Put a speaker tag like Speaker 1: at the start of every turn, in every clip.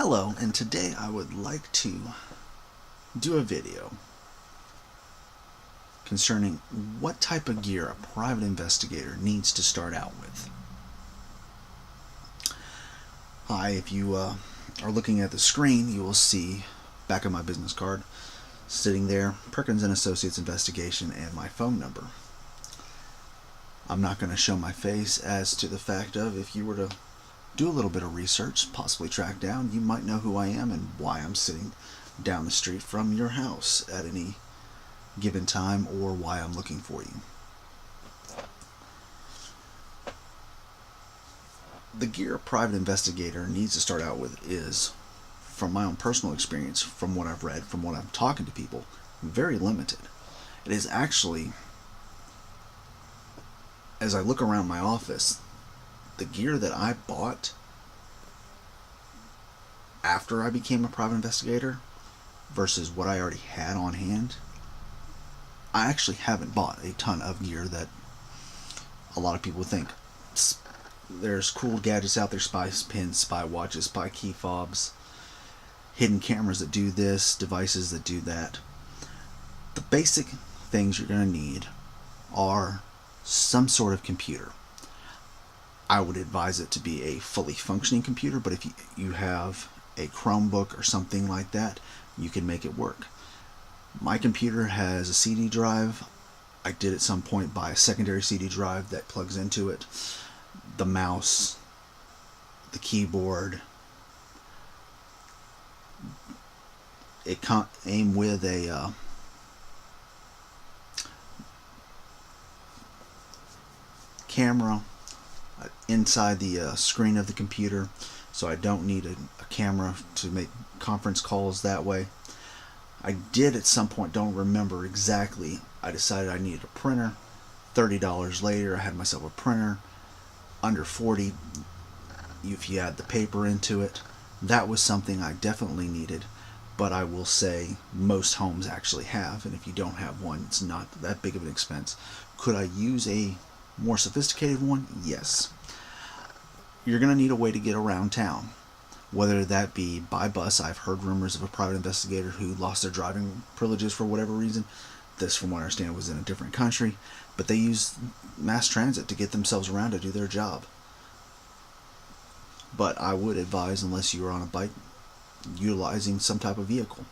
Speaker 1: Hello, and today I would like to do a video concerning what type of gear a private investigator needs to start out with. Hi, if you are looking at the screen, you will see back of my business card sitting there, Perkins & Associates Investigation, and my phone number. I'm not going to show my face as to the fact of if you were to do a little bit of research, possibly track down, you might know who I am and why I'm sitting down the street from your house at any given time, or why I'm looking for you. The gear a private investigator needs to start out with is, from my own personal experience, from what I've read, from what I'm talking to people, very limited. It is actually, as I look around my office, the gear that I bought after I became a private investigator versus what I already had on hand, I actually haven't bought a ton of gear that a lot of people think. There's cool gadgets out there, spy pins, spy watches, spy key fobs, hidden cameras that do this, devices that do that. The basic things you're going to need are some sort of computer. I would advise it to be a fully functioning computer, but if you have a Chromebook or something like that, you can make it work. My computer has a CD drive. I did at some point buy a secondary CD drive that plugs into it. The mouse, the keyboard. It came with a camera inside the screen of the computer, so I don't need a camera to make conference calls that way. I did at some point, don't remember exactly, I decided I needed a printer. $30 later, I had myself a printer. Under $40 if you add the paper into it. That was something I definitely needed, but I will say most homes actually have, and if you don't have one, it's not that big of an expense. Could I use a more sophisticated one? Yes. You're going to need a way to get around town, whether that be by bus. I've heard rumors of a private investigator who lost their driving privileges for whatever reason. This, from what I understand, was in a different country, but they use mass transit to get themselves around to do their job. But I would advise, unless you are on a bike, utilizing some type of vehicle.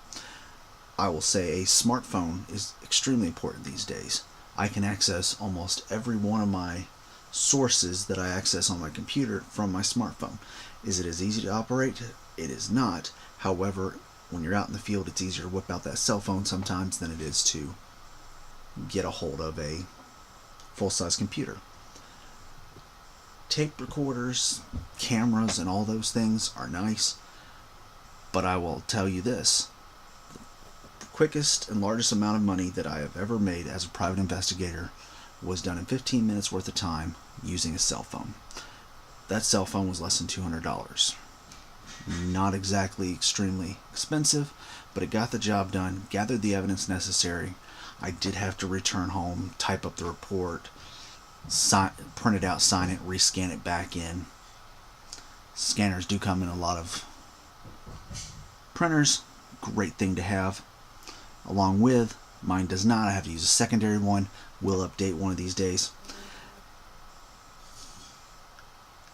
Speaker 1: I will say a smartphone is extremely important these days. I can access almost every one of my sources that I access on my computer from my smartphone. Is it as easy to operate? It is not. However, when you're out in the field, it's easier to whip out that cell phone sometimes than it is to get a hold of a full-size computer. Tape recorders, cameras, and all those things are nice, but I will tell you this: the quickest and largest amount of money that I have ever made as a private investigator was done in 15 minutes worth of time using a cell phone. That cell phone was less than $200. Not exactly extremely expensive, but it got the job done, gathered the evidence necessary. I did have to return home, type up the report, print it out, sign it, rescan it back in. Scanners do come in a lot of printers. Great thing to have. Along with, mine does not. I have to use a secondary one. Will update one of these days.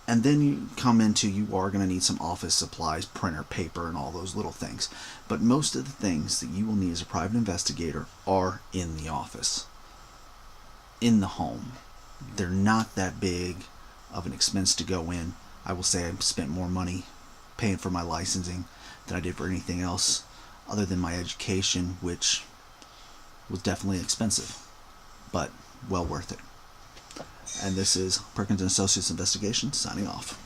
Speaker 1: And then you come into, you are going to need some office supplies, printer, paper, and all those little things. But most of the things that you will need as a private investigator are in the office, in the home. They're not that big of an expense to go in. I will say I've spent more money paying for my licensing than I did for anything else other than my education, which was definitely expensive, but well worth it. And this is Perkins & Associates Investigation, signing off.